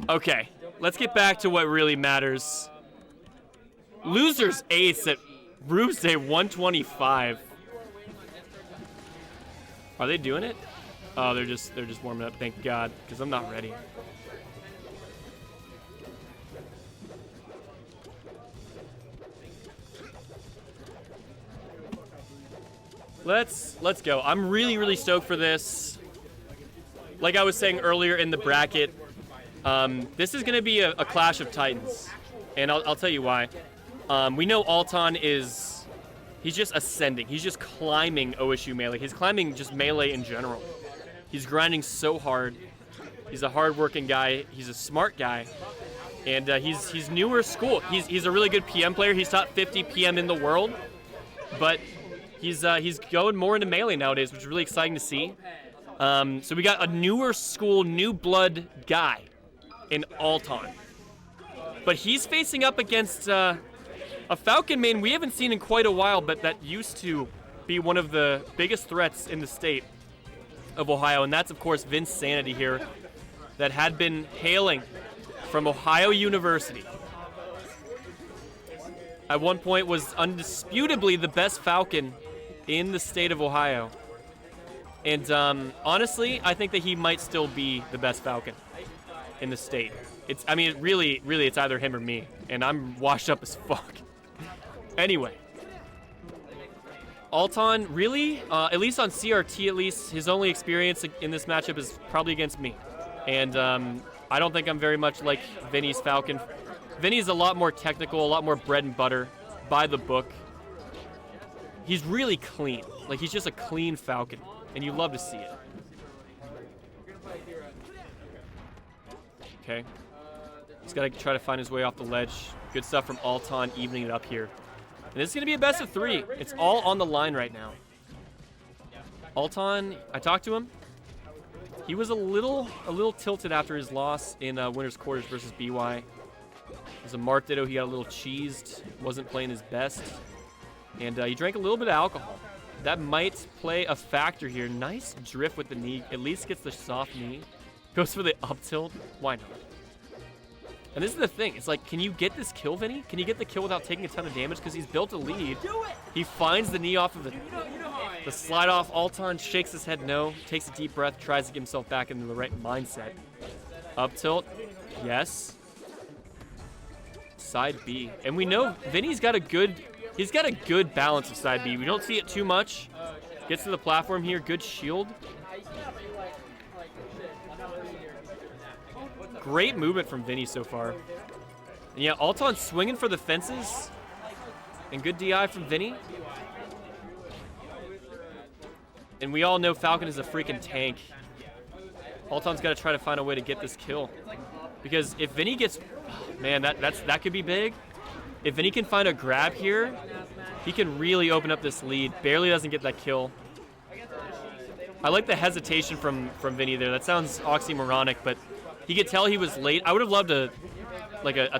Okay, let's get back to what really matters. Losers ace at Rubesday 125. Are they doing it? Oh, they're just warming up. Thank God, because I'm not ready. Let's go. I'm really stoked for this. Like I was saying earlier in the bracket, this is gonna be a clash of titans, and I'll tell you why. We know Altan he's just ascending. He's just climbing OSU melee. He's climbing just melee in general. He's grinding so hard. He's a hard-working guy. He's a smart guy, and he's newer school. He's a really good PM player. He's top 50 PM in the world, but he's going more into melee nowadays, which is really exciting to see. So we got a newer school, new blood guy in Altan, but he's facing up against a Falcon main we haven't seen in quite a while, but that used to be one of the biggest threats in the state of Ohio, and that's of course Vinsanity here, that had been hailing from Ohio University. At one point was undisputably the best Falcon in the state of Ohio. And honestly, I think that he might still be the best Falcon in the state. I mean, really, it's either him or me, and I'm washed up as fuck. Anyway, Altan, really, at least on CRT, at least, his only experience in this matchup is probably against me. And I don't think I'm very much like Vinny's Falcon. Vinny's a lot more technical, a lot more bread and butter, by the book. He's really clean. Like, he's just a clean Falcon, and you love to see it. Okay. He's got to try to find his way off the ledge. Good stuff from Altan, evening it up here. And this is going to be a best of 3. It's all on the line right now. Altan, I talked to him. He was a little tilted after his loss in winner's quarters versus BY. It was a Marth Ditto. He got a little cheesed. Wasn't playing his best. And he drank a little bit of alcohol. That might play a factor here. Nice drift with the knee. At least gets the soft knee. Goes for the up tilt. Why not? And this is the thing. It's like, can you get this kill, Vinny? Can you get the kill without taking a ton of damage? Because he's built a lead. He finds the knee off of the slide off. Altan shakes his head no. Takes a deep breath. Tries to get himself back into the right mindset. Up tilt. Yes. Side B. And we know Vinny's got a good... He's got a good balance of side B. We don't see it too much. Gets to the platform here. Good shield. Great movement from Vinny so far. And yeah, Altan swinging for the fences. And good DI from Vinny. And we all know Falcon is a freaking tank. Altan's got to try to find a way to get this kill. Because if Vinny gets... Man, that could be big. If Vinny can find a grab here, he can really open up this lead. Barely doesn't get that kill. I like the hesitation from Vinny there. That sounds oxymoronic, but he could tell he was late. I would have loved a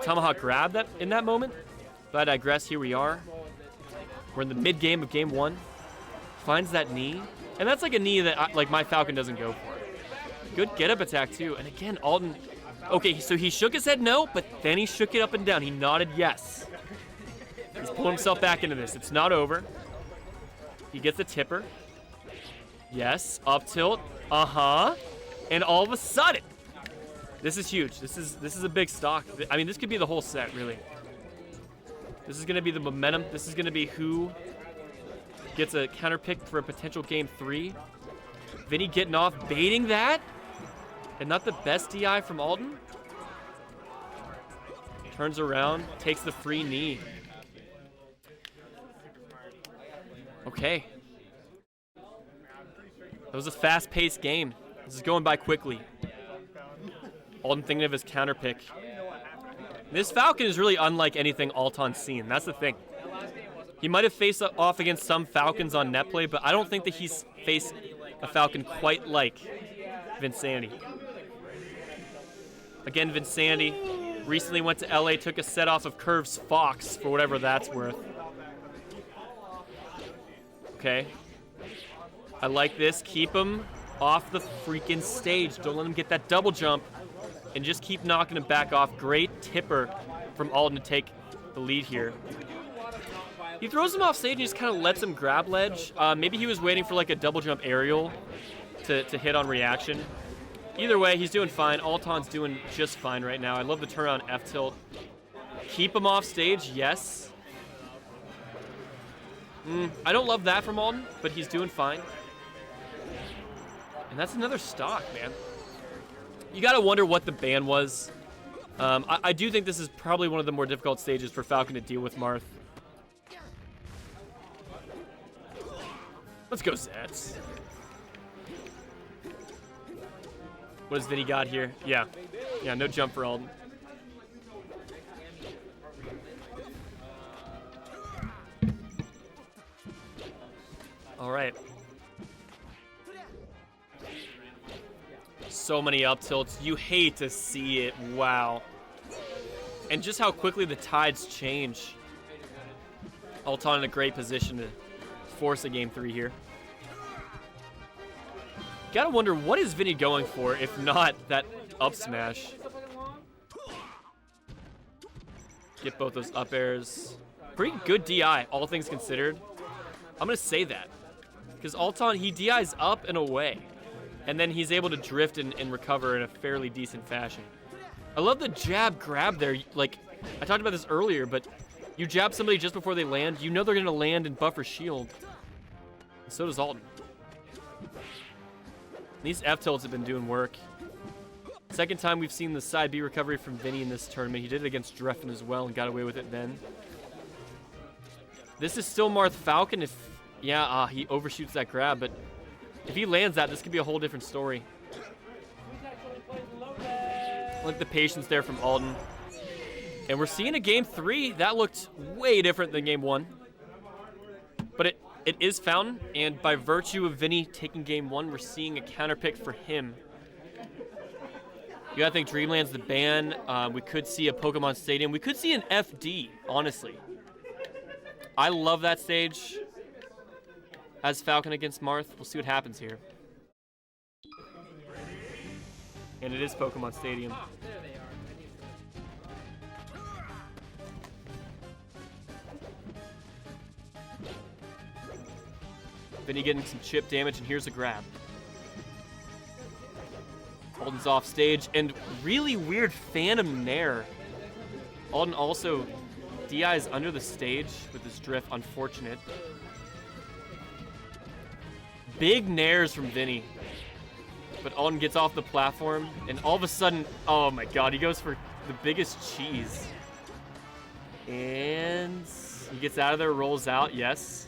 tomahawk grab in that moment, but I digress. Here we are. We're in the mid-game of game 1. Finds that knee, and that's like a knee that my Falcon doesn't go for. Good get-up attack too, and again, Altan. Okay, so he shook his head no, but then he shook it up and down. He nodded yes. He's pulling himself back into this. It's not over. He gets a tipper. Yes, up tilt. And all of a sudden, this is huge. This is a big stock. I mean, this could be the whole set, really. This is going to be the momentum. This is going to be who gets a counter pick for a potential game 3. Vinny getting off, baiting that. And not the best DI from Altan. Turns around, takes the free knee. Okay. That was a fast-paced game. This is going by quickly. Altan thinking of his counter pick. This Falcon is really unlike anything Altan's seen. That's the thing. He might have faced off against some Falcons on net play, but I don't think that he's faced a Falcon quite like Vinsanity. Again, Vinsanity recently went to LA, took a set off of Curve's Fox for whatever that's worth. Okay. I like this. Keep him off the freaking stage. Don't let him get that double jump. and just keep knocking him back off. Great tipper from Altan to take the lead here. He throws him off stage and just kind of lets him grab ledge. Maybe he was waiting for like a double jump aerial to hit on reaction. Either way, he's doing fine. Altan's doing just fine right now. I love the turnaround F tilt. Keep him off stage, yes. I don't love that from Altan, but he's doing fine. And that's another stock, man. You gotta wonder what the ban was. I do think this is probably one of the more difficult stages for Falcon to deal with Marth. Let's go, Zets. What has Vinny got here? Yeah, no jump for Altan. All right. So many up tilts. You hate to see it. Wow. And just how quickly the tides change. Altan in a great position to force a game 3 here. Gotta wonder, what is Vinny going for if not that up smash? Get both those up airs. Pretty good DI, all things considered. I'm gonna say that. Because Altan, he DIs up and away. And then he's able to drift and recover in a fairly decent fashion. I love the jab grab there. Like, I talked about this earlier, but you jab somebody just before they land, you know they're gonna land and buffer shield. And so does Altan. These F tilts have been doing work. Second time we've seen the side B recovery from Vinny in this tournament. He did it against Dreffen as well and got away with it then. This is still Marth Falcon if, he overshoots that grab, but if he lands that, this could be a whole different story. I like the patience there from Altan. And we're seeing a game 3 that looked way different than game 1. But it is Fountain, and by virtue of Vinny taking game 1, we're seeing a counter pick for him. You gotta think Dreamland's the ban. We could see a Pokemon Stadium. We could see an FD, honestly. I love that stage. As Falcon against Marth, we'll see what happens here. And it is Pokemon Stadium. Vinny getting some chip damage, and here's a grab. Altan's off stage, and really weird Phantom Nair. Altan also DI's under the stage with his drift, unfortunate. Big nairs from Vinny. But Altan gets off the platform, and all of a sudden, oh my god, he goes for the biggest cheese. And he gets out of there, rolls out, yes.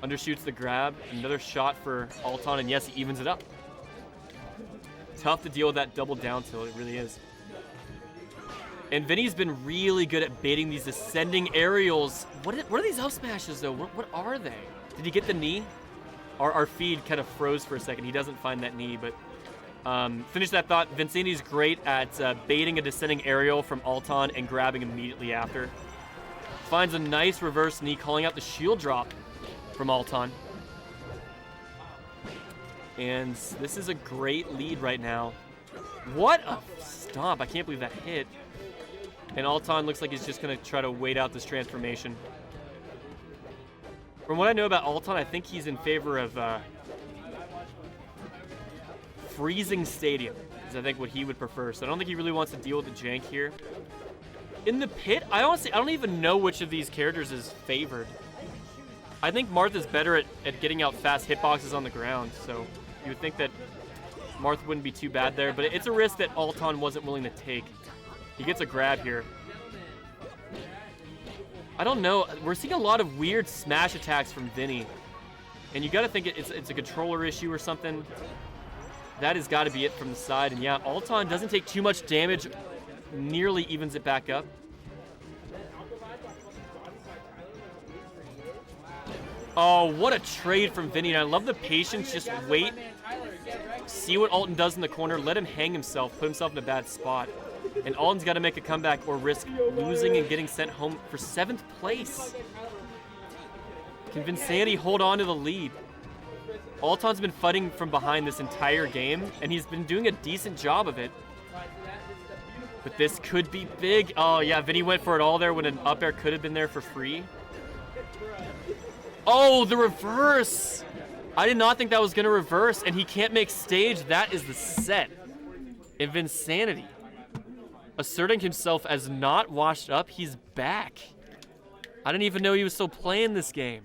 Undershoots the grab, another shot for Altan, and yes, he evens it up. Tough to deal with that double down tilt, it really is. And Vinny's been really good at baiting these ascending aerials. What are these up smashes, though? What are they? Did he get the knee? Our feed kind of froze for a second. He doesn't find that knee, but finish that thought. Vinsanity's great at baiting a descending aerial from Altan and grabbing immediately after. Finds a nice reverse knee, calling out the shield drop from Altan. And this is a great lead right now. What a stomp. I can't believe that hit. And Altan looks like he's just going to try to wait out this transformation. From what I know about Altan, I think he's in favor of freezing Stadium, is I think what he would prefer. So I don't think he really wants to deal with the jank here. In the pit, I don't even know which of these characters is favored. I think Marth is better at getting out fast hitboxes on the ground, so you would think that Marth wouldn't be too bad there, but it's a risk that Altan wasn't willing to take. He gets a grab here. I don't know. We're seeing a lot of weird smash attacks from Vinny. And you got to think it's a controller issue or something. That has got to be it from the side. And yeah, Altan doesn't take too much damage. Nearly evens it back up. Oh, what a trade from Vinny. And I love the patience. Just wait. See what Altan does in the corner. Let him hang himself. Put himself in a bad spot. And Altan's got to make a comeback or risk losing and getting sent home for 7th place. Can Vinsanity hold on to the lead? Altan's been fighting from behind this entire game, and he's been doing a decent job of it. But this could be big. Oh, yeah, Vinny went for it all there when an up air could have been there for free. Oh, the reverse. I did not think that was going to reverse, and he can't make stage. That is the set. And Vinsanity, asserting himself as not washed up, he's back. I didn't even know he was still playing this game.